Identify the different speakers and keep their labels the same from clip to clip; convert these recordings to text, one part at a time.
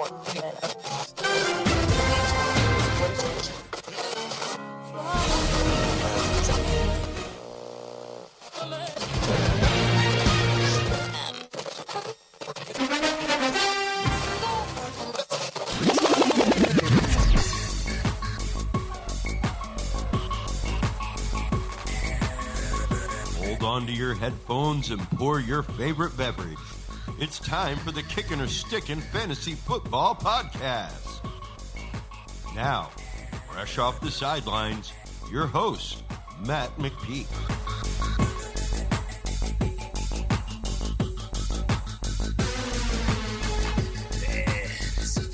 Speaker 1: Onto your headphones and pour your favorite beverage. It's time for the Kickin or Stickin Fantasy Football Podcast. Now, fresh off the sidelines, your host, Matt McPeak.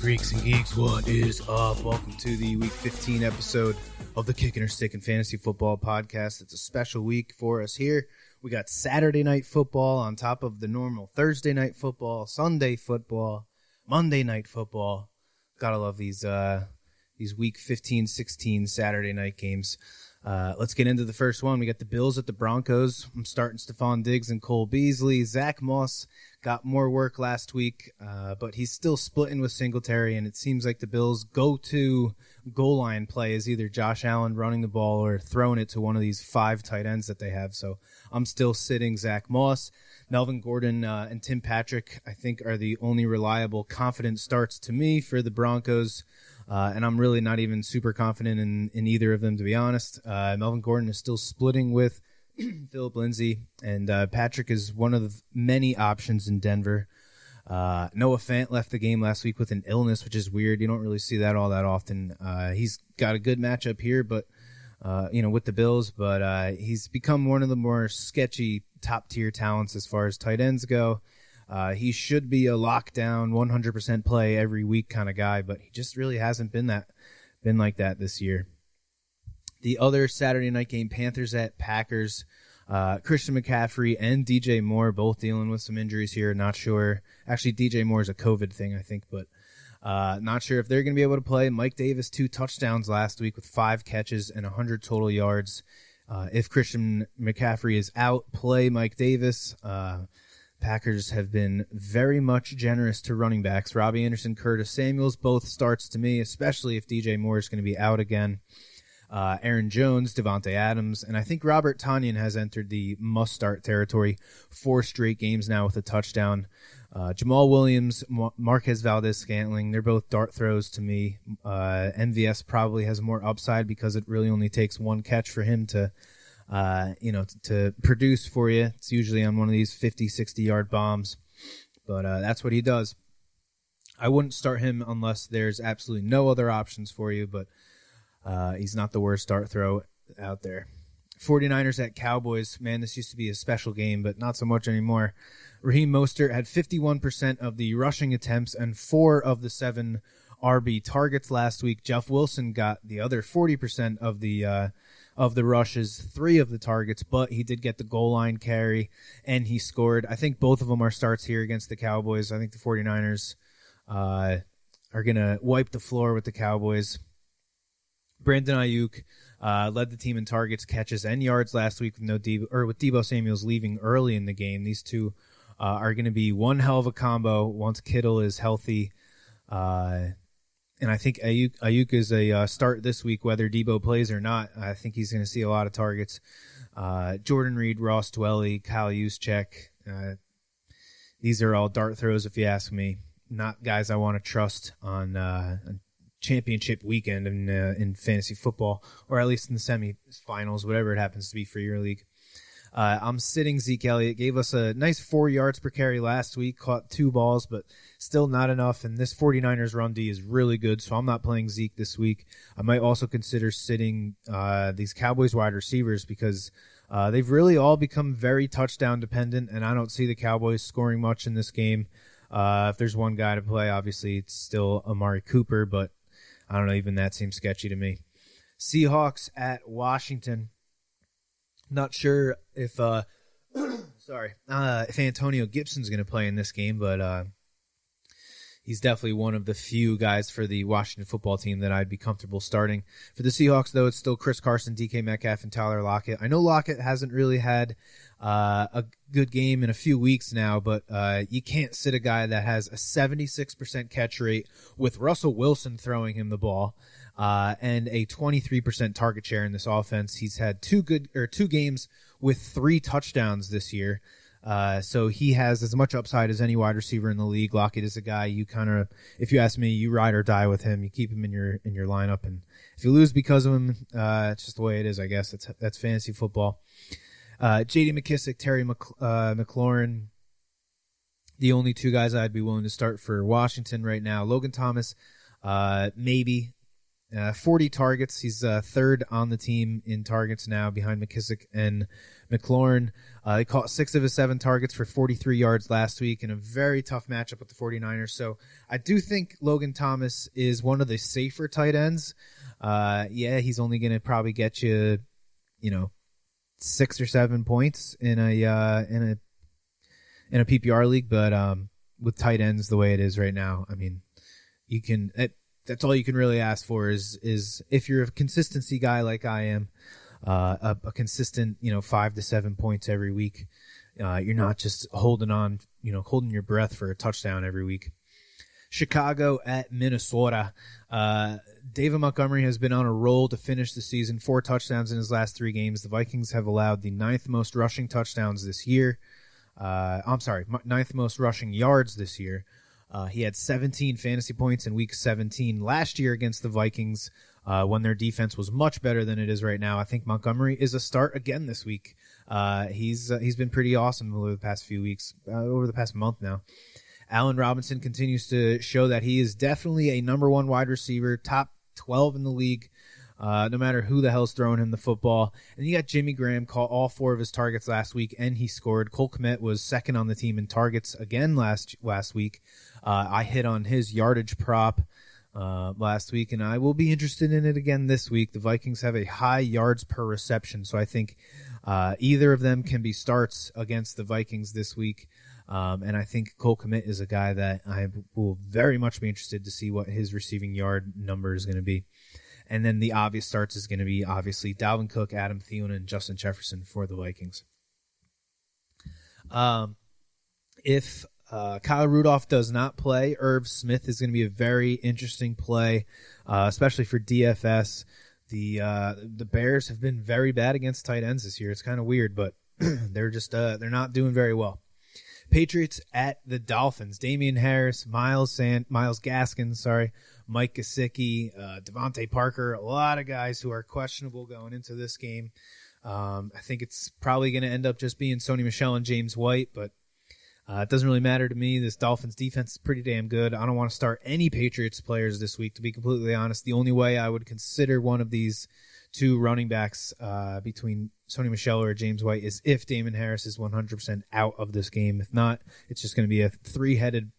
Speaker 2: Freaks and geeks, what is up? Welcome to the Week 15 episode of the Kickin or Stickin Fantasy Football Podcast. It's a special week for us here. We got Saturday night football on top of the normal Thursday night football, Sunday football, Monday night football. Gotta love these Week 15, 16 Saturday night games. Let's get into the first one. We got the Bills at the Broncos. I'm starting Stephon Diggs and Cole Beasley. Zach Moss got more work last week, but he's still splitting with Singletary, and it seems like the Bills' go-to goal line play is either Josh Allen running the ball or throwing it to one of these 5 tight ends that they have. So I'm still sitting Zach Moss. Melvin Gordon and Tim Patrick, I think, are the only reliable, confident starts to me for the Broncos. And I'm really not even super confident in either of them, to be honest. Melvin Gordon is still splitting with Philip Lindsay, and Patrick is one of the many options in Denver. Noah Fant left the game last week with an illness, which is weird. You don't really see that all that often. He's got a good matchup here, but with the Bills, but he's become one of the more sketchy top-tier talents as far as tight ends go. He should be a lockdown 100% play every week kind of guy, but he just really hasn't been like that this year. The other Saturday night game, Panthers at Packers. Christian McCaffrey and DJ Moore both dealing with some injuries here. Not sure. Actually, DJ Moore is a COVID thing, I think, but not sure if they're going to be able to play. Mike Davis, 2 touchdowns last week with 5 catches and 100 total yards. If Christian McCaffrey is out, play Mike Davis. Packers have been very much generous to running backs. Robbie Anderson, Curtis Samuels, both starts to me, especially if DJ Moore is going to be out again. Aaron Jones, Devontae Adams, and I think Robert Tonyan has entered the must-start territory. 4 straight games now with a touchdown. Jamal Williams, Marquez Valdez-Scantling, they're both dart throws to me. MVS probably has more upside because it really only takes 1 catch for him to produce for you. It's usually on one of these 50, 60-yard bombs, but that's what he does. I wouldn't start him unless there's absolutely no other options for you, but he's not the worst dart throw out there. 49ers at Cowboys. Man, this used to be a special game, but not so much anymore. Raheem Mostert had 51% of the rushing attempts and 4 of the 7 RB targets last week. Jeff Wilson got the other 40% of the rushes, 3 of the targets, but he did get the goal line carry, and he scored. I think both of them are starts here against the Cowboys. I think the 49ers are going to wipe the floor with the Cowboys. Brandon Ayuk led the team in targets, catches, and yards last week with Deebo Samuels leaving early in the game. These two are going to be one hell of a combo once Kittle is healthy. And I think Ayuk is a start this week, whether Deebo plays or not. I think he's going to see a lot of targets. Jordan Reed, Ross Dwelly, Kyle Juszczyk. These are all dart throws, if you ask me. Not guys I want to trust on championship weekend in fantasy football, or at least in the semifinals, whatever it happens to be for your league. I'm sitting Zeke Elliott. Gave us a nice 4 yards per carry last week, caught 2 balls, but still not enough. And this 49ers run D is really good, so I'm not playing Zeke this week. I might also consider sitting these Cowboys wide receivers because they've really all become very touchdown dependent, and I don't see the Cowboys scoring much in this game. If there's one guy to play, obviously it's still Amari Cooper, but I don't know, even that seems sketchy to me. Seahawks at Washington. Not sure if if Antonio Gibson's going to play in this game, but he's definitely one of the few guys for the Washington football team that I'd be comfortable starting. For the Seahawks, though, it's still Chris Carson, DK Metcalf, and Tyler Lockett. I know Lockett hasn't really had a good game in a few weeks now, but you can't sit a guy that has a 76% catch rate with Russell Wilson throwing him the ball and a 23% target share in this offense. He's had two games with 3 touchdowns this year. So he has as much upside as any wide receiver in the league. Lockett is a guy you kind of, if you ask me, you ride or die with him. You keep him in your lineup, and if you lose because of him, it's just the way it is, I guess. That's fantasy football. J.D. McKissick, Terry McLaurin, the only 2 guys I'd be willing to start for Washington right now. Logan Thomas, maybe. 40 targets. He's third on the team in targets now behind McKissick and McLaurin. He caught 6 of his 7 targets for 43 yards last week in a very tough matchup with the 49ers. So I do think Logan Thomas is one of the safer tight ends. He's only going to probably get you, 6 or 7 points in a PPR league, but with tight ends the way it is right now, I mean, you can that's all you can really ask for is if you're a consistency guy like I am, a consistent 5 to 7 points every week. You're not just holding your breath for a touchdown every week. Chicago at Minnesota. David Montgomery has been on a roll to finish the season, 4 touchdowns in his last 3 games. The Vikings have allowed the 9th most rushing touchdowns this year. 9th most rushing yards this year. He had 17 fantasy points in Week 17 last year against the Vikings when their defense was much better than it is right now. I think Montgomery is a start again this week. He's been pretty awesome over the past few weeks, over the past month now. Allen Robinson continues to show that he is definitely a number 1 wide receiver, top 12 in the league, no matter who the hell's throwing him the football. And you got Jimmy Graham caught all 4 of his targets last week, and he scored. Cole Kmet was second on the team in targets again last week. I hit on his yardage prop last week, and I will be interested in it again this week. The Vikings have a high yards per reception, so I think either of them can be starts against the Vikings this week. And I think Cole Kmet is a guy that I will very much be interested to see what his receiving yard number is going to be. And then the obvious starts is going to be, obviously, Dalvin Cook, Adam Thielen, and Justin Jefferson for the Vikings. If Kyle Rudolph does not play, Irv Smith is going to be a very interesting play, especially for DFS. The Bears have been very bad against tight ends this year. It's kind of weird, but they're not doing very well. Patriots at the Dolphins. Damian Harris, Miles Gaskin, Mike Gesicki, Devontae Parker, a lot of guys who are questionable going into this game. I think it's probably going to end up just being Sony Michel and James White, but it doesn't really matter to me. This Dolphins defense is pretty damn good. I don't want to start any Patriots players this week, to be completely honest. The only way I would consider one of these 2 running backs between Sony Michel or James White is if Damon Harris is 100% out of this game. If not, it's just going to be a 3-headed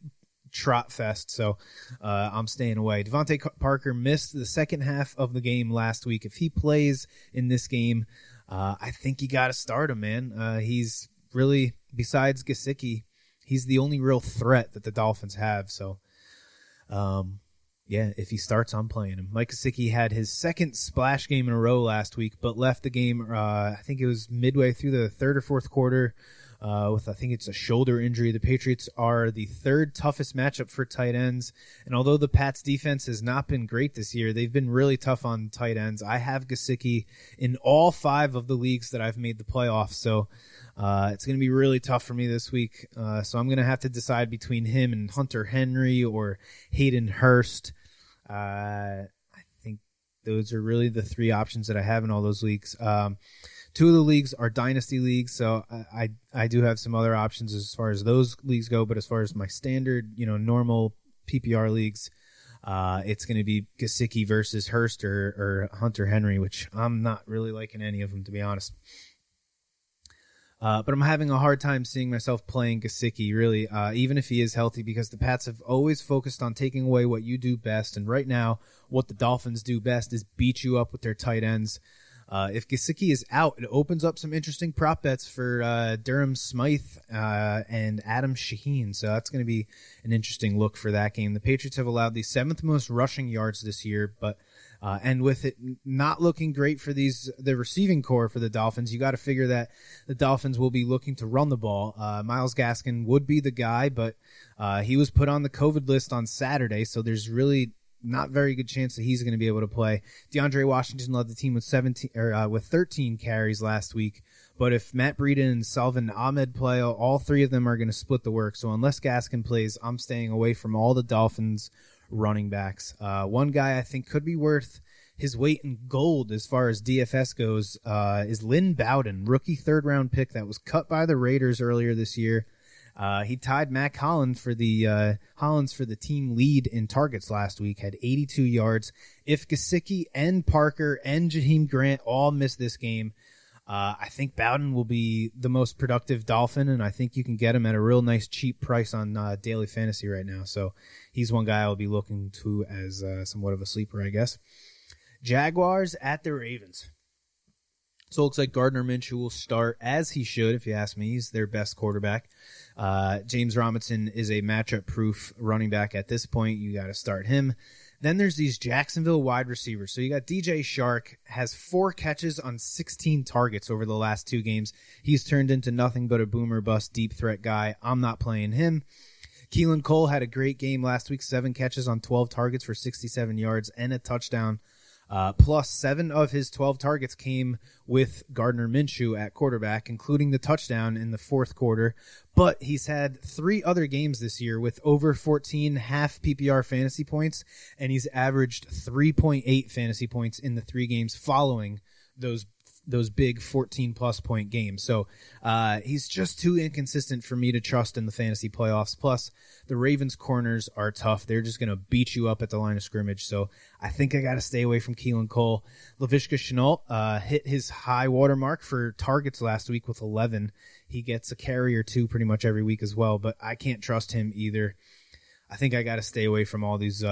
Speaker 2: trot fest, so I'm staying away. Devontae Parker missed the second half of the game last week. If he plays in this game, I think you got to start him, man. He's really, besides Gesicki, he's the only real threat that the Dolphins have, so if he starts, I'm playing him. Mike Gesicki had his second splash game in a row last week, but left the game, I think it was midway through the 3rd or 4th quarter with, I think it's a shoulder injury. The Patriots are the 3rd toughest matchup for tight ends, and although the Pats' defense has not been great this year, they've been really tough on tight ends. I have Gesicki in all 5 of the leagues that I've made the playoffs, so it's going to be really tough for me this week. So I'm going to have to decide between him and Hunter Henry or Hayden Hurst. I think those are really the 3 options that I have in all those leagues. 2 of the leagues are dynasty leagues, so I do have some other options as far as those leagues go. But as far as my standard, normal PPR leagues, it's going to be Gesicki versus Hurst or Hunter Henry, which I'm not really liking any of them, to be honest. But I'm having a hard time seeing myself playing Gesicki, really, even if he is healthy, because the Pats have always focused on taking away what you do best. And right now, what the Dolphins do best is beat you up with their tight ends. If Gesicki is out, it opens up some interesting prop bets for Durham Smythe and Adam Shaheen. So that's going to be an interesting look for that game. The Patriots have allowed the 7th most rushing yards this year, but and with it not looking great for the receiving core for the Dolphins, you got to figure that the Dolphins will be looking to run the ball. Myles Gaskin would be the guy, but he was put on the COVID list on Saturday, so there's really not very good chance that he's going to be able to play. DeAndre Washington led the team with 13 carries last week, but if Matt Breida and Salvin Ahmed play, all three of them are going to split the work. So unless Gaskin plays, I'm staying away from all the Dolphins running backs. One guy I think could be worth his weight in gold as far as DFS goes is Lynn Bowden, rookie 3rd-round pick that was cut by the Raiders earlier this year. He tied Mac Hollins for the team lead in targets last week, had 82 yards. If Gesicki and Parker and Jaheim Grant all miss this game, I think Bowden will be the most productive Dolphin, and I think you can get him at a real nice cheap price on daily fantasy right now. So he's one guy I'll be looking to as somewhat of a sleeper, I guess. Jaguars at the Ravens. So it looks like Gardner Minshew will start, as he should, if you ask me. He's their best quarterback. James Robinson is a matchup-proof running back at this point. You got to start him. Then there's these Jacksonville wide receivers. So you got DJ Shark, has 4 catches on 16 targets over the last 2 games. He's turned into nothing but a boomer bust deep threat guy. I'm not playing him. Keelan Cole had a great game last week, 7 catches on 12 targets for 67 yards and a touchdown. Plus 7 of his 12 targets came with Gardner Minshew at quarterback, including the touchdown in the 4th quarter. But he's had 3 other games this year with over 14 half PPR fantasy points, and he's averaged 3.8 fantasy points in the 3 games following those big 14-plus point games. So he's just too inconsistent for me to trust in the fantasy playoffs. Plus, the Ravens' corners are tough. They're just going to beat you up at the line of scrimmage. So I think I got to stay away from Keelan Cole. Laviska Shenault hit his high water mark for targets last week with 11. He gets a carry or 2 pretty much every week as well, but I can't trust him either. I think I got to stay away from all these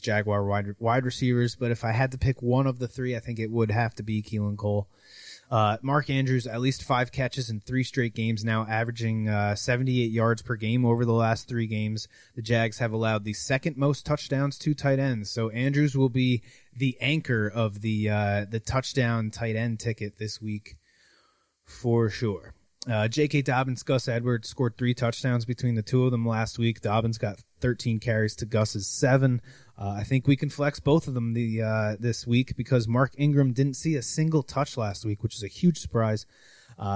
Speaker 2: Jaguar wide receivers, but if I had to pick one of the 3, I think it would have to be Keelan Cole. Mark Andrews, at least 5 catches in 3 straight games now, averaging 78 yards per game over the last 3 games. The Jags have allowed the 2nd most touchdowns to tight ends, so Andrews will be the anchor of the touchdown tight end ticket this week for sure. J.K. Dobbins, Gus Edwards scored 3 touchdowns between the 2 of them last week. Dobbins got 13 carries to Gus's 7. I think we can flex both of them this week because Mark Ingram didn't see a single touch last week, which is a huge surprise.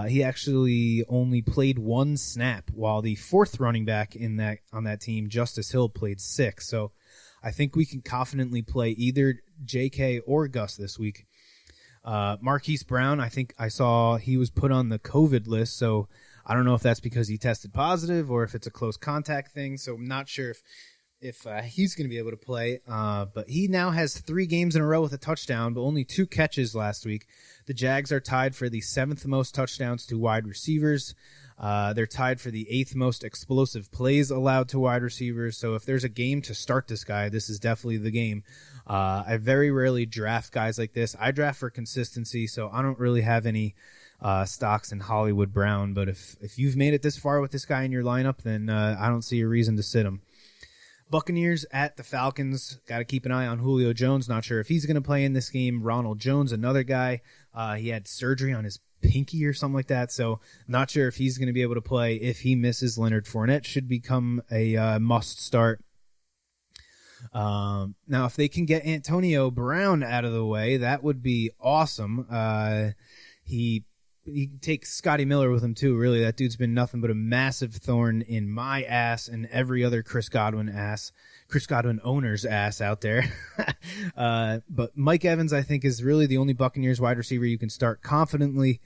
Speaker 2: He actually only played 1 snap, while the 4th running back on that team, Justice Hill, played 6. So I think we can confidently play either J.K. or Gus this week. Marquise Brown, I think I saw he was put on the COVID list, so I don't know if that's because he tested positive or if it's a close contact thing, so I'm not sure if he's going to be able to play. But he now has 3 games in a row with a touchdown, but only 2 catches last week. The Jags are tied for the 7th most touchdowns to wide receivers. They're tied for the 8th most explosive plays allowed to wide receivers. So if there's a game to start this guy, this is definitely the game. I very rarely draft guys like this. I draft for consistency, so I don't really have any stocks in Hollywood Brown. But if you've made it this far with this guy in your lineup, then I don't see a reason to sit him. Buccaneers at the Falcons. Got to keep an eye on Julio Jones. Not sure if he's going to play in this game. Ronald Jones, another guy. He had surgery on his pinky or something like that, so not sure if he's going to be able to play. If he misses, Leonard Fournette should become a must start. Now, if they can get Antonio Brown out of the way, that would be awesome. He takes Scotty Miller with him too. Really, that dude's been nothing but a massive thorn in my ass and every other Chris Godwin owner's ass out there. But Mike Evans, I think, is really the only Buccaneers wide receiver you can start confidently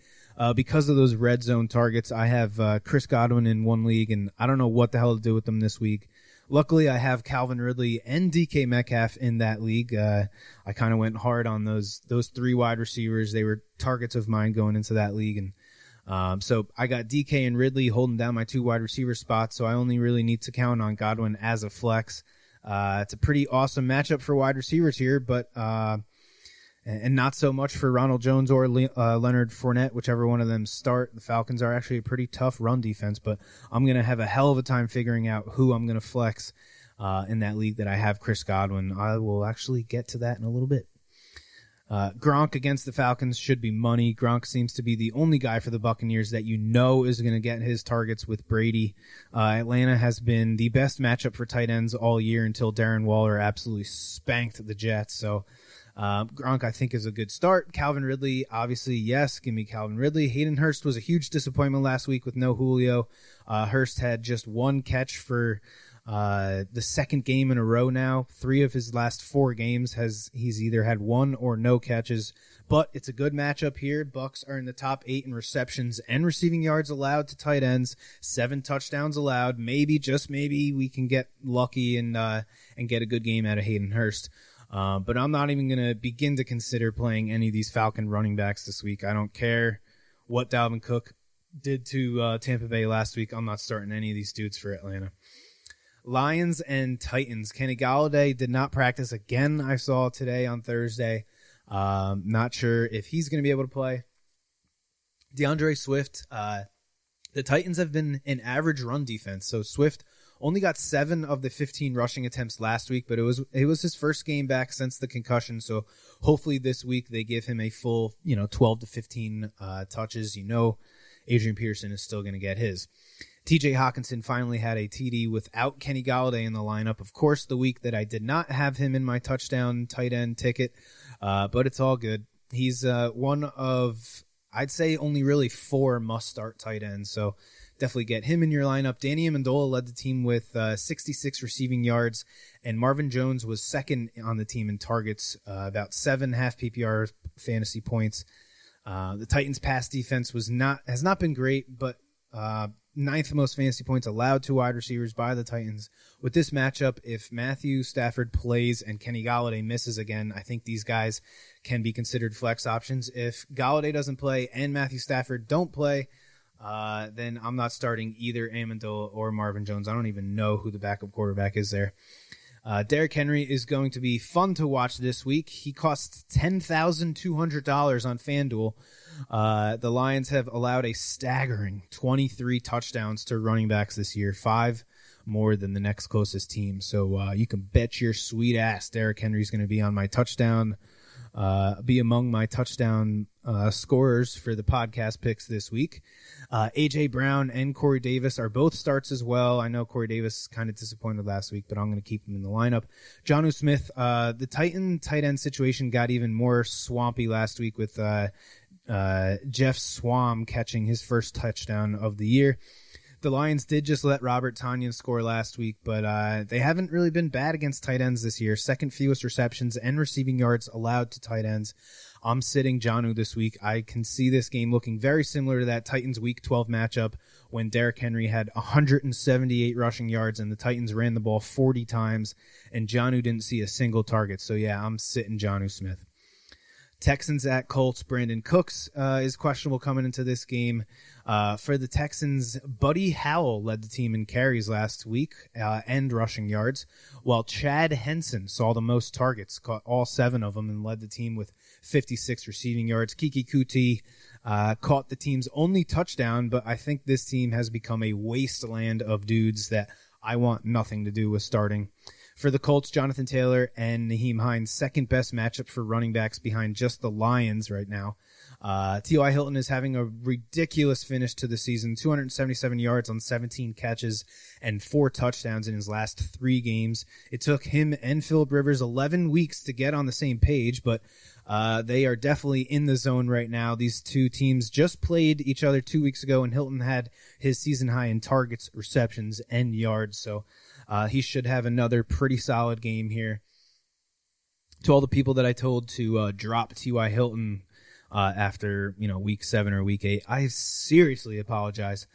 Speaker 2: because of those red zone targets. I have Chris Godwin in one league, and I don't know what the hell to do with them this week. Luckily, I have Calvin Ridley and DK Metcalf in that league. I kind of went hard on those 3 wide receivers. They were targets of mine going into that league. And so I got DK and Ridley holding down my 2 wide receiver spots, so I only really need to count on Godwin as a flex. It's a pretty awesome matchup for wide receivers here, but and not so much for Ronald Jones or Leonard Fournette, whichever one of them start. The Falcons are actually a pretty tough run defense, but I'm going to have a hell of a time figuring out who I'm going to flex in that league that I have Chris Godwin. I will actually get to that in a little bit. Gronk against the Falcons should be money. Gronk seems to be the only guy for the Buccaneers that you know is going to get his targets with Brady. Atlanta has been the best matchup for tight ends all year until Darren Waller absolutely spanked the Jets. So Gronk, I think, is a good start. Calvin Ridley, obviously, yes, give me Calvin Ridley. Hayden Hurst was a huge disappointment last week with no Julio. Hurst had just one catch for the second game in a row now. 3 of his last 4 games he's either had 1 or no catches, but it's a good matchup here. Bucks are in the top 8 in receptions and receiving yards allowed to tight ends, 7 touchdowns allowed. Maybe, just maybe, we can get lucky and get a good game out of Hayden Hurst. But I'm not even going to begin to consider playing any of these Falcon running backs this week. I don't care what Dalvin Cook did to Tampa Bay last week. I'm not starting any of these dudes for Atlanta. Lions and Titans. Kenny Golladay did not practice again, I saw today on Thursday. Not sure if he's going to be able to play. DeAndre Swift. The Titans have been an average run defense, so Swift only got 7 of the 15 rushing attempts last week, but it was his first game back since the concussion, so hopefully this week they give him a full 12 to 15 touches. Adrian Peterson is still going to get his. TJ Hawkinson finally had a TD without Kenny Golladay in the lineup. Of course, the week that I did not have him in my touchdown tight end ticket, but it's all good. He's one of, I'd say, only really 4 must-start tight ends, so definitely get him in your lineup. Danny Amendola led the team with 66 receiving yards, and Marvin Jones was second on the team in targets, about 7 half PPR fantasy points. The Titans' pass defense has not been great, but 9th most fantasy points allowed to wide receivers by the Titans. With this matchup, if Matthew Stafford plays and Kenny Golladay misses again, I think these guys can be considered flex options. If Golladay doesn't play and Matthew Stafford don't play, then I'm not starting either Amendola or Marvin Jones. I don't even know who the backup quarterback is there. Derrick Henry is going to be fun to watch this week. He costs $10,200 on FanDuel. The Lions have allowed a staggering 23 touchdowns to running backs this year, 5 more than the next closest team. So you can bet your sweet ass Derrick Henry is going to be on my touchdown, be among my touchdown scorers for the podcast picks this week. A.J. Brown and Corey Davis are both starts as well. I know Corey Davis kind of disappointed last week, but I'm going to keep him in the lineup. Jonnu Smith, the Titan tight end situation got even more swampy last week with Jeff Swam catching his first touchdown of the year. The Lions did just let Robert Tonyan score last week, but they haven't really been bad against tight ends this year. Second fewest receptions and receiving yards allowed to tight ends. I'm sitting Jonnu this week. I can see this game looking very similar to that Titans Week 12 matchup when Derrick Henry had 178 rushing yards and the Titans ran the ball 40 times, and Jonnu didn't see a single target. So, yeah, I'm sitting Jonnu Smith. Texans at Colts. Brandon Cooks is questionable coming into this game. For the Texans, Buddy Howell led the team in carries last week and rushing yards, while Chad Henson saw the most targets, caught all 7 of them, and led the team with 56 receiving yards. Kiki Kuti caught the team's only touchdown, but I think this team has become a wasteland of dudes that I want nothing to do with starting. For the Colts, Jonathan Taylor and Nyheim Hines, second best matchup for running backs behind just the Lions right now. T.Y. Hilton is having a ridiculous finish to the season, 277 yards on 17 catches and 4 touchdowns in his last 3 games. It took him and Phillip Rivers 11 weeks to get on the same page, but they are definitely in the zone right now. These two teams just played each other 2 weeks ago, and Hilton had his season high in targets, receptions, and yards, so he should have another pretty solid game here. To all the people that I told to drop T.Y. Hilton after week 7 or week 8, I seriously apologize.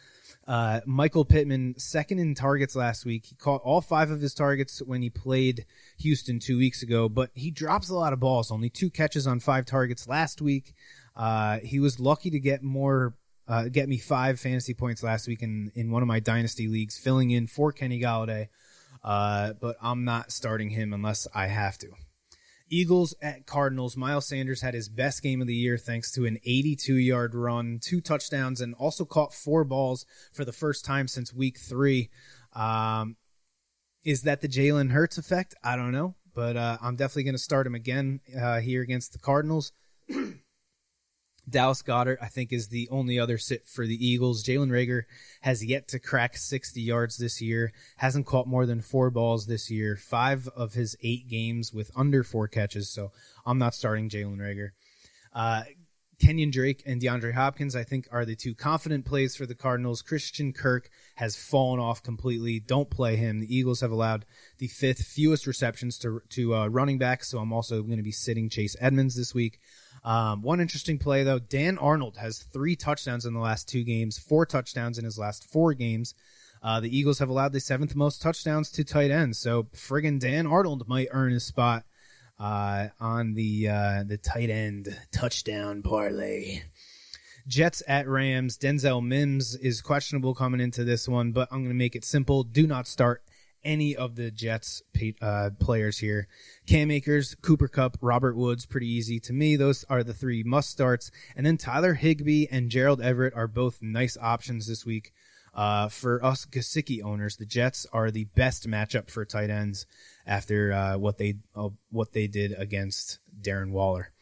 Speaker 2: Michael Pittman, second in targets last week. He caught all 5 of his targets when he played Houston 2 weeks ago, but he drops a lot of balls. Only 2 catches on 5 targets last week. He was lucky to get me 5 fantasy points last week in one of my dynasty leagues, filling in for Kenny Golladay. But I'm not starting him unless I have to. Eagles at Cardinals. Miles Sanders had his best game of the year thanks to an 82-yard run, 2 touchdowns, and also caught 4 balls for the first time since week 3. Is that the Jalen Hurts effect? I don't know, but I'm definitely going to start him again here against the Cardinals. Dallas Goedert, I think, is the only other sit for the Eagles. Jalen Reagor has yet to crack 60 yards this year, hasn't caught more than 4 balls this year, 5 of his 8 games with under 4 catches, so I'm not starting Jalen Reagor. Kenyon Drake and DeAndre Hopkins, I think, are the 2 confident plays for the Cardinals. Christian Kirk has fallen off completely. Don't play him. The Eagles have allowed the 5th fewest receptions to running backs, so I'm also going to be sitting Chase Edmonds this week. One interesting play, though, Dan Arnold has 3 touchdowns in the last 2 games, 4 touchdowns in his last 4 games. The Eagles have allowed the 7th most touchdowns to tight ends, so friggin' Dan Arnold might earn his spot on the tight end touchdown parlay. Jets at Rams. Denzel Mims is questionable coming into this one, but I'm going to make it simple. Do not start any of the Jets players here. Cam Akers, Cooper Kupp, Robert Woods, pretty easy to me. Those are the 3 must starts. And then Tyler Higbee and Gerald Everett are both nice options this week. For us Gesicki owners, the Jets are the best matchup for tight ends after what they did against Darren Waller.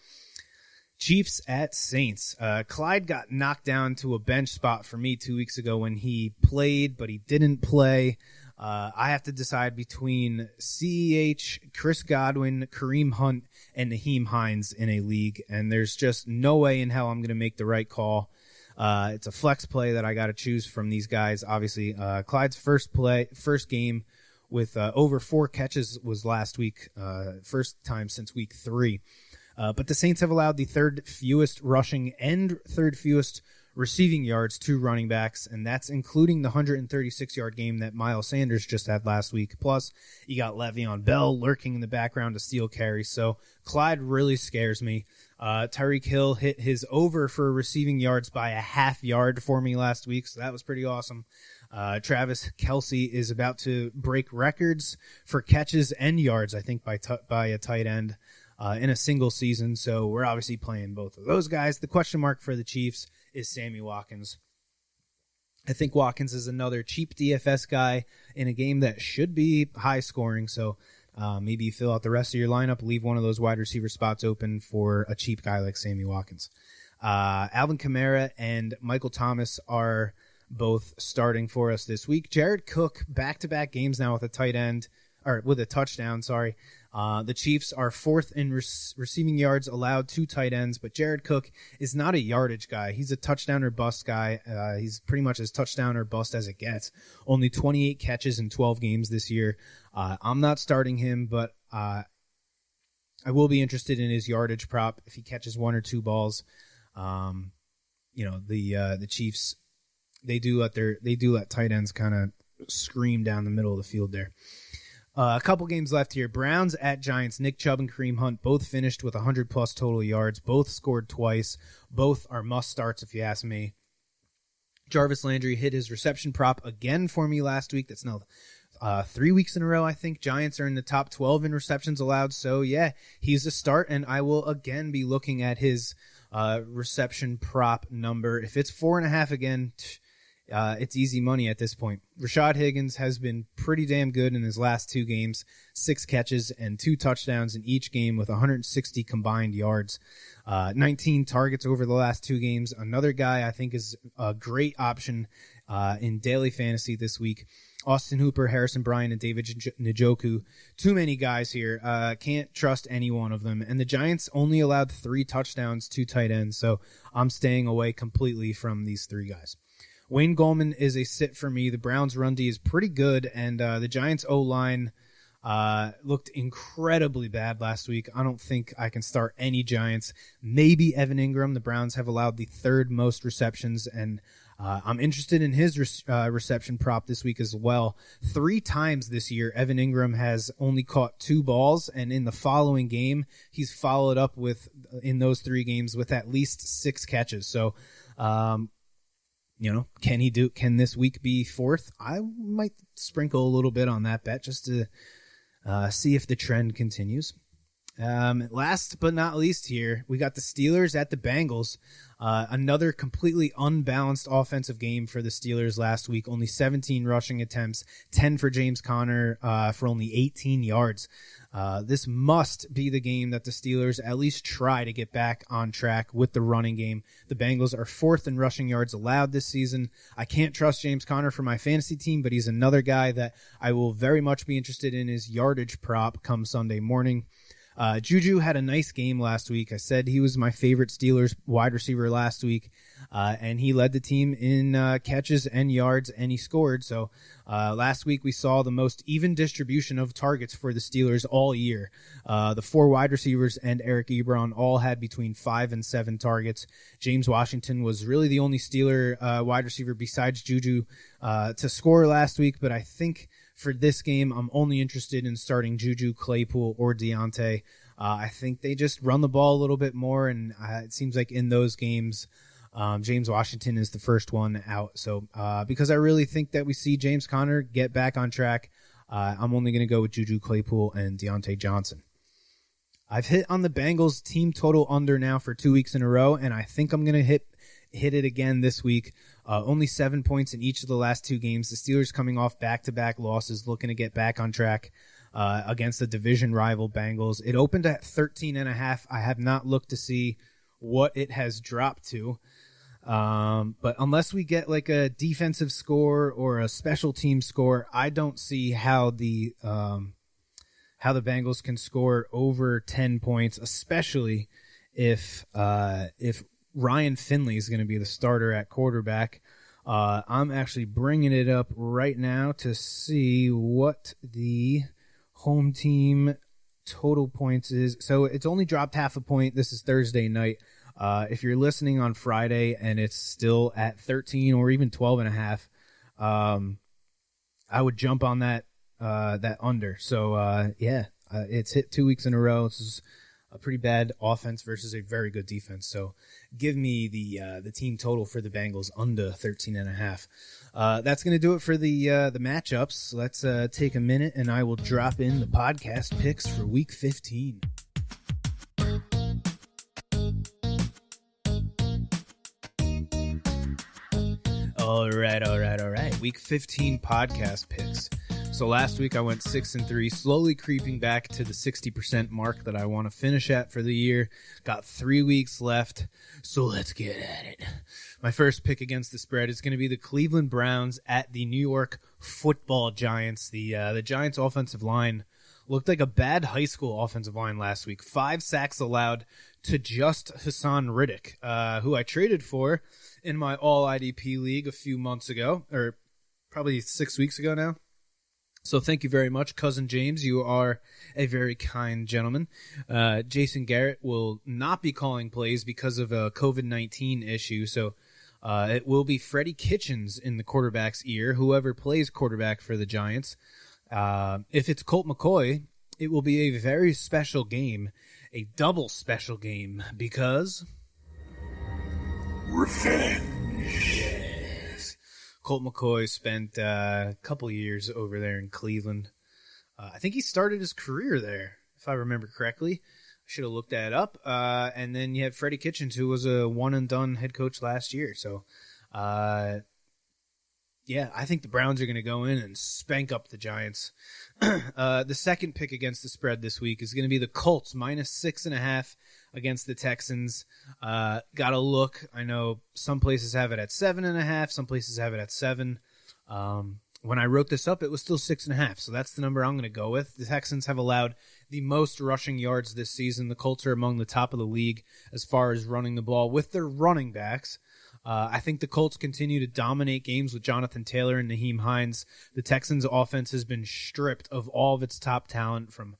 Speaker 2: Chiefs at Saints. Clyde got knocked down to a bench spot for me 2 weeks ago when he played, but he didn't play. I have to decide between CEH, Chris Godwin, Kareem Hunt, and Naheem Hines in a league, and there's just no way in hell I'm going to make the right call. It's a flex play that I got to choose from these guys. Obviously, Clyde's first game with over 4 catches was last week, first time since week 3. But the Saints have allowed the 3rd fewest rushing and 3rd fewest receiving yards to running backs, and that's including the 136-yard game that Miles Sanders just had last week. Plus, you got Le'Veon Bell lurking in the background to steal carries, so Clyde really scares me. Tyreek Hill hit his over for receiving yards by a half yard for me last week, so that was pretty awesome. Travis Kelce is about to break records for catches and yards, I think, by a tight end in a single season, so we're obviously playing both of those guys. The question mark for the Chiefs is Sammy Watkins. I think Watkins is another cheap DFS guy in a game that should be high scoring, so maybe you fill out the rest of your lineup, leave one of those wide receiver spots open for a cheap guy like Sammy Watkins. Alvin Kamara and Michael Thomas are both starting for us this week. Jared Cook, back-to-back games now with a touchdown, sorry. The Chiefs are 4th in receiving yards allowed to tight ends, but Jared Cook is not a yardage guy. He's a touchdown or bust guy. He's pretty much as touchdown or bust as it gets. Only 28 catches in 12 games this year. I'm not starting him, but I will be interested in his yardage prop if he catches 1 or 2 balls. The Chiefs, they do let tight ends kind of scream down the middle of the field there. A couple games left here. Browns at Giants. Nick Chubb and Kareem Hunt both finished with 100-plus total yards. Both scored twice. Both are must-starts, if you ask me. Jarvis Landry hit his reception prop again for me last week. That's now 3 weeks in a row, I think. Giants are in the top 12 in receptions allowed. So, yeah, he's a start, and I will again be looking at his reception prop number. If it's 4.5 again, it's easy money at this point. Rashad Higgins has been pretty damn good in his last 2 games, 6 catches and 2 touchdowns in each game with 160 combined yards, 19 targets over the last 2 games. Another guy I think is a great option in daily fantasy this week. Austin Hooper, Harrison Bryant, and David Njoku. Too many guys here. Can't trust any one of them. And the Giants only allowed 3 touchdowns to tight ends, so I'm staying away completely from these 3 guys. Wayne Gallman is a sit for me. The Browns' run D is pretty good, and the Giants' O-line looked incredibly bad last week. I don't think I can start any Giants. Maybe Evan Ingram. The Browns have allowed the 3rd most receptions, and I'm interested in his reception prop this week as well. 3 times this year, Evan Ingram has only caught 2 balls, and in the following game, he's followed up in those 3 games with at least 6 catches. So, can this week be 4th? I might sprinkle a little bit on that bet just to see if the trend continues. Last but not least here, we got the Steelers at the Bengals. Another completely unbalanced offensive game for the Steelers last week. Only 17 rushing attempts, 10 for James Conner for only 18 yards. This must be the game that the Steelers at least try to get back on track with the running game. The Bengals are 4th in rushing yards allowed this season. I can't trust James Conner for my fantasy team, but he's another guy that I will very much be interested in his yardage prop come Sunday morning. Juju had a nice game last week. I said he was my favorite Steelers wide receiver last week, and he led the team in catches and yards, and he scored. So last week we saw the most even distribution of targets for the Steelers all year. The 4 wide receivers and Eric Ebron all had between 5 and 7 targets. James Washington was really the only Steeler wide receiver besides Juju to score last week, but I think for this game, I'm only interested in starting Juju, Claypool, or Deontay. I think they just run the ball a little bit more, and it seems like in those games, James Washington is the first one out. So because I really think that we see James Conner get back on track, I'm only going to go with Juju, Claypool, and Deontay Johnson. I've hit on the Bengals team total under now for 2 weeks in a row, and I think I'm going to hit it again this week. Only 7 points in each of the last 2 games. The Steelers coming off back-to-back losses, looking to get back on track against the division rival Bengals. It opened at 13.5. I have not looked to see what it has dropped to. But unless we get like a defensive score or a special team score, I don't see how the Bengals can score over 10 points, especially if Ryan Finley is going to be the starter at quarterback. I'm actually bringing it up right now to see what the home team total points is. So it's only dropped half a point. This is Thursday night. If you're listening on Friday and it's still at 13 or even 12.5, I would jump on that under. So it's hit 2 weeks in a row. This is a pretty bad offense versus a very good defense. So give me the team total for the Bengals under 13.5. That's going to do it for the matchups. Let's take a minute and I will drop in the podcast picks for week 15. All right. Week 15 podcast picks. So last week I went 6-3, slowly creeping back to the 60% mark that I want to finish at for the year. Got 3 weeks left, so let's get at it. My first pick against the spread is going to be the Cleveland Browns at the New York Football Giants. The Giants' offensive line looked like a bad high school offensive line last week. 5 sacks allowed to just Hassan Riddick, who I traded for in my All-IDP league a few months ago, or probably 6 weeks ago now. So thank you very much, Cousin James. You are a very kind gentleman. Jason Garrett will not be calling plays because of a COVID-19 issue. So it will be Freddie Kitchens in the quarterback's ear, whoever plays quarterback for the Giants. If it's Colt McCoy, it will be a very special game, a double special game, because
Speaker 3: revenge.
Speaker 2: Colt McCoy spent a couple years over there in Cleveland. I think he started his career there, if I remember correctly. I should have looked that up. And then you have Freddie Kitchens, who was a one-and-done head coach last year. So, I think the Browns are going to go in and spank up the Giants. The second pick against the spread this week is going to be the Colts, -6.5 against the Texans. Got to look. I know some places have it at 7.5. Some places have it at 7. When I wrote this up, it was still 6.5. So that's the number I'm going to go with. The Texans have allowed the most rushing yards this season. The Colts are among the top of the league as far as running the ball with their running backs. I think the Colts continue to dominate games with Jonathan Taylor and Naheem Hines. The Texans' offense has been stripped of all of its top talent, from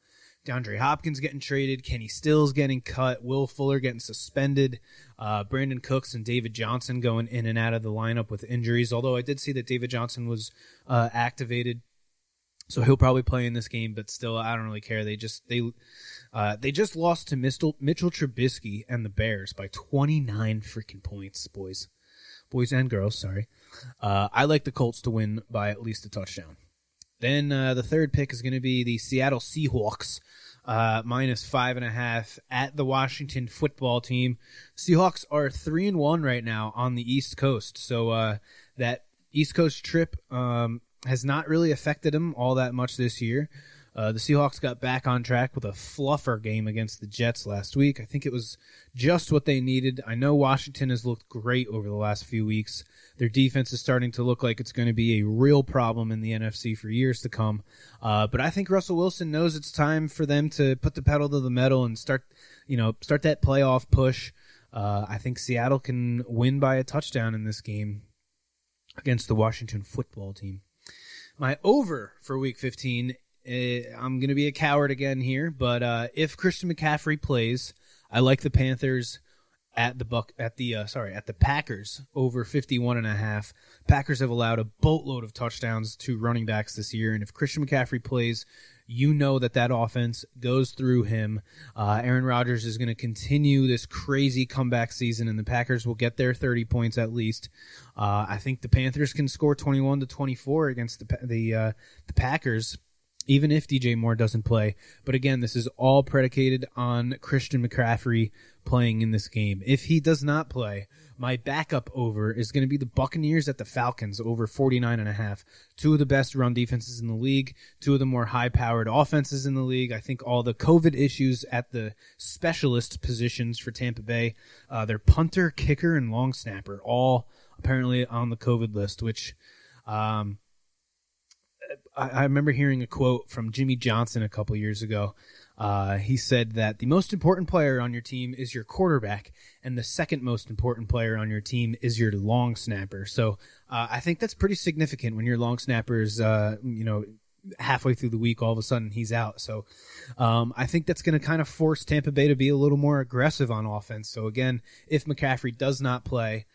Speaker 2: DeAndre Hopkins getting traded, Kenny Stills getting cut, Will Fuller getting suspended, Brandon Cooks and David Johnson going in and out of the lineup with injuries, although I did see that David Johnson was activated. So he'll probably play in this game, but still, I don't really care. They just lost to Mitchell Trubisky and the Bears by 29 freaking points, boys and girls. Sorry, I like the Colts to win by at least a touchdown. Then the third pick is going to be the Seattle Seahawks minus 5.5 at the Washington football team. Seahawks are 3-1 right now on the East Coast. So that East Coast trip has not really affected them all that much this year. The Seahawks got back on track with a fluffer game against the Jets last week. I think it was just what they needed. I know Washington has looked great over the last few weeks. Their defense is starting to look like it's going to be a real problem in the NFC for years to come. But I think Russell Wilson knows it's time for them to put the pedal to the metal and start that playoff push. I think Seattle can win by a touchdown in this game against the Washington football team. My over for Week 15. I'm going to be a coward again here, but if Christian McCaffrey plays, I like the Panthers at the Packers over 51.5. Packers have allowed a boatload of touchdowns to running backs this year, and if Christian McCaffrey plays, you know that offense goes through him. Aaron Rodgers is going to continue this crazy comeback season, and the Packers will get their 30 points at least. I think the Panthers can score 21-24 against the Packers, even if DJ Moore doesn't play. But again, this is all predicated on Christian McCaffrey playing in this game. If he does not play, my backup over is going to be the Buccaneers at the Falcons over 49.5. Two of the best run defenses in the league, two of the more high-powered offenses in the league. I think all the COVID issues at the specialist positions for Tampa Bay, their punter, kicker, and long snapper, all apparently on the COVID list, which I remember hearing a quote from Jimmy Johnson a couple years ago. He said that the most important player on your team is your quarterback, and the second most important player on your team is your long snapper. So I think that's pretty significant when your long snapper is, halfway through the week, all of a sudden he's out. So I think that's going to kind of force Tampa Bay to be a little more aggressive on offense. So again, if McCaffrey does not play,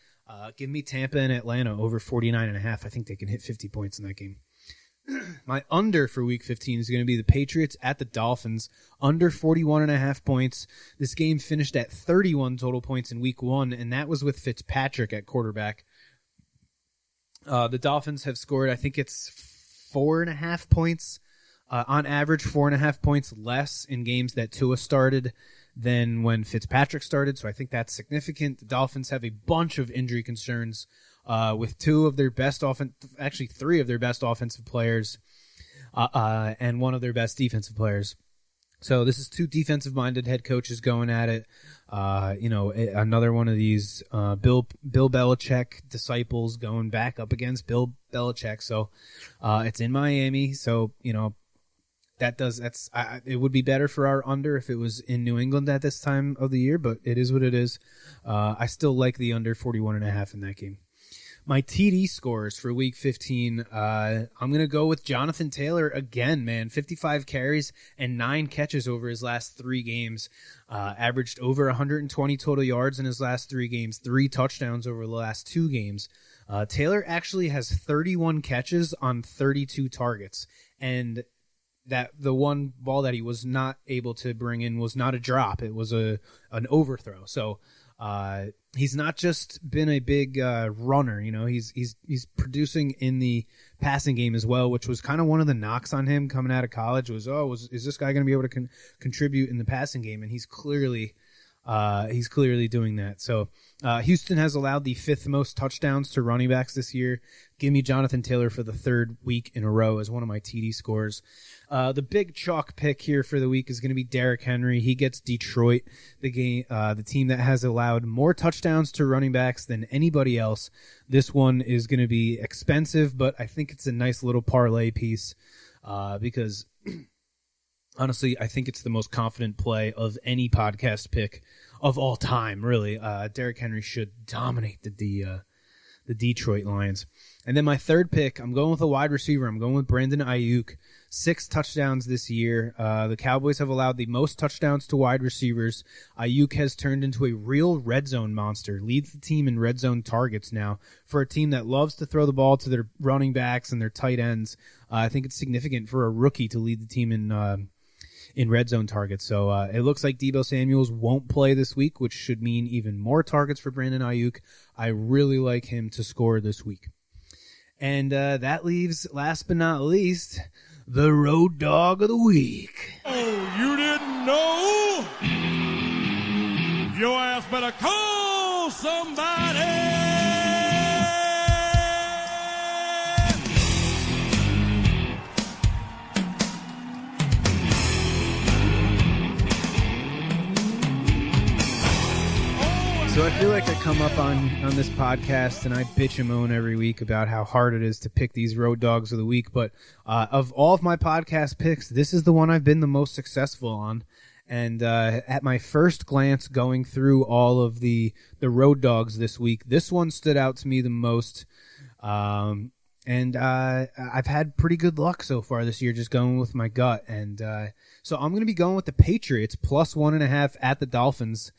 Speaker 2: give me Tampa and Atlanta over 49.5. I think they can hit 50 points in that game. My under for Week 15 is going to be the Patriots at the Dolphins, under 41.5 points. This game finished at 31 total points in Week 1, and that was with Fitzpatrick at quarterback. The Dolphins have scored, I think it's 4.5 points, on average 4.5 points less in games that Tua started than when Fitzpatrick started, so I think that's significant. The Dolphins have a bunch of injury concerns, with three of their best offensive players, and one of their best defensive players. So this is two defensive-minded head coaches going at it. Another one of these Bill Belichick disciples going back up against Bill Belichick. So it's in Miami. So it would be better for our under if it was in New England at this time of the year, but it is what it is. I still like the under 41.5 in that game. My TD scores for Week 15, I'm going to go with Jonathan Taylor again, man. 55 carries and 9 catches over his last 3 games. Averaged over 120 total yards in his last 3 games, 3 touchdowns over the last 2 games. Taylor actually has 31 catches on 32 targets, and that the one ball that he was not able to bring in was not a drop. It was an overthrow. So he's not just been a big runner. He's producing in the passing game as well, which was kind of one of the knocks on him coming out of college. Is this guy going to be able to contribute in the passing game? And he's clearly doing that. So Houston has allowed the 5th most touchdowns to running backs this year. Give me Jonathan Taylor for the 3rd week in a row as one of my TD scores. The big chalk pick here for the week is going to be Derrick Henry. He gets Detroit, the team that has allowed more touchdowns to running backs than anybody else. This one is going to be expensive, but I think it's a nice little parlay piece because honestly, I think it's the most confident play of any podcast pick of all time, really. Derrick Henry should dominate the Detroit Lions. And then my 3rd pick, I'm going with a wide receiver. I'm going with Brandon Ayuk. 6 touchdowns this year. The Cowboys have allowed the most touchdowns to wide receivers. Ayuk has turned into a real red zone monster, leads the team in red zone targets now. For a team that loves to throw the ball to their running backs and their tight ends, I think it's significant for a rookie to lead the team in red zone targets. So it looks like Deebo Samuels won't play this week, which should mean even more targets for Brandon Ayuk. I really like him to score this week. And that leaves, last but not least, the road dog of the week.
Speaker 1: Oh, you didn't
Speaker 3: better call somebody.
Speaker 2: So I feel like I come up on this podcast and I bitch and moan every week about how hard it is to pick these road dogs of the week. But of all of my podcast picks, this is the one I've been the most successful on. And at my first glance going through all of the road dogs this week, this one stood out to me the most. And I've had pretty good luck so far this year just going with my gut. And so I'm going to be going with the Patriots plus 1.5 at the Dolphins.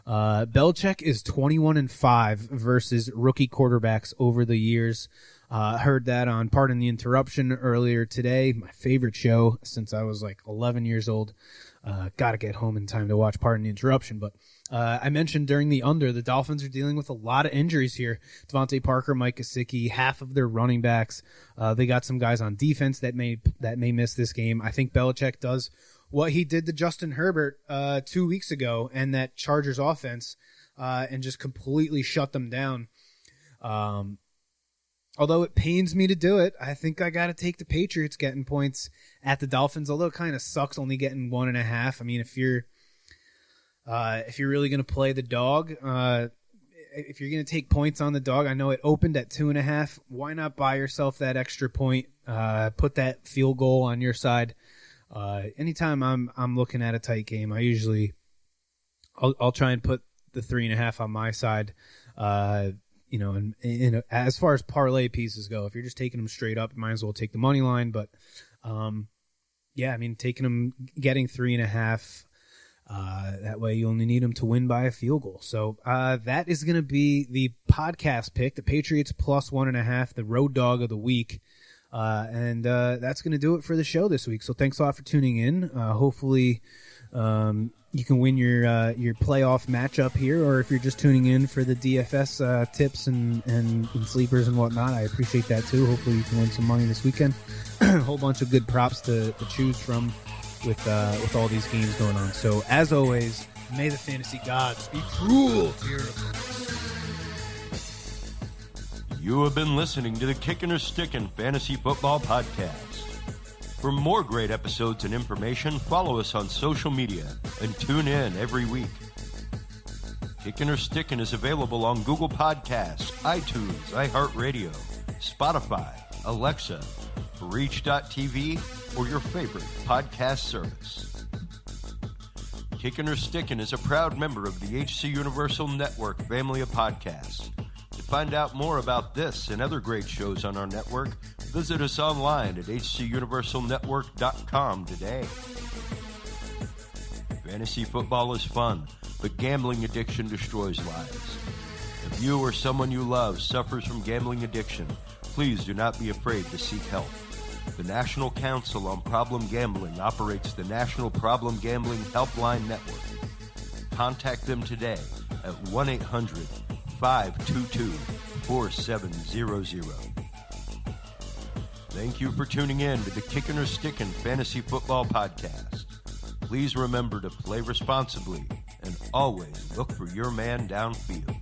Speaker 2: Belichick is 21-5 versus rookie quarterbacks over the years. Heard that on Pardon the Interruption earlier today, my favorite show since I was like 11 years old. Got to get home in time to watch Pardon the Interruption. But I mentioned during the under, the Dolphins are dealing with a lot of injuries here. Devontae Parker, Mike Gesicki, half of their running backs. They got some guys on defense that may miss this game. I think Belichick does what he did to Justin Herbert 2 weeks ago and that Chargers offense and just completely shut them down. Although it pains me to do it, I think I got to take the Patriots getting points at the Dolphins, although it kind of sucks only getting 1.5. I mean, if you're really going to play the dog, if you're going to take points on the dog, I know it opened at 2.5. Why not buy yourself that extra point? Put that field goal on your side. Anytime I'm looking at a tight game, I'll try and put the 3.5 on my side. And as far as parlay pieces go, if you're just taking them straight up, you might as well take the money line. But taking them, getting 3.5. That way you only need them to win by a field goal. So that is going to be the podcast pick, the Patriots plus 1.5, the road dog of the week. And that's going to do it for the show this week. So thanks a lot for tuning in. Hopefully you can win your playoff matchup here, or if you're just tuning in for the DFS tips and sleepers and whatnot, I appreciate that too. Hopefully you can win some money this weekend. A whole bunch of good props to choose from with all these games going on. So as always, may the fantasy gods be cruel to your opponents.
Speaker 1: You have been listening to the Kickin' or Stickin' Fantasy Football Podcast. For more great episodes and information, follow us on social media and tune in every week. Kickin' or Stickin' is available on Google Podcasts, iTunes, iHeartRadio, Spotify, Alexa, Reach.tv, or your favorite podcast service. Kickin' or Stickin' is a proud member of the HC Universal Network family of podcasts. To find out more about this and other great shows on our network, visit us online at hcuniversalnetwork.com today. Fantasy football is fun, but gambling addiction destroys lives. If you or someone you love suffers from gambling addiction, please do not be afraid to seek help. The National Council on Problem Gambling operates the National Problem Gambling Helpline Network. Contact them today at 1-800-522-4700. Thank you for tuning in to the Kickin' or Stickin' Fantasy Football Podcast. Please remember to play responsibly and always look for your man downfield.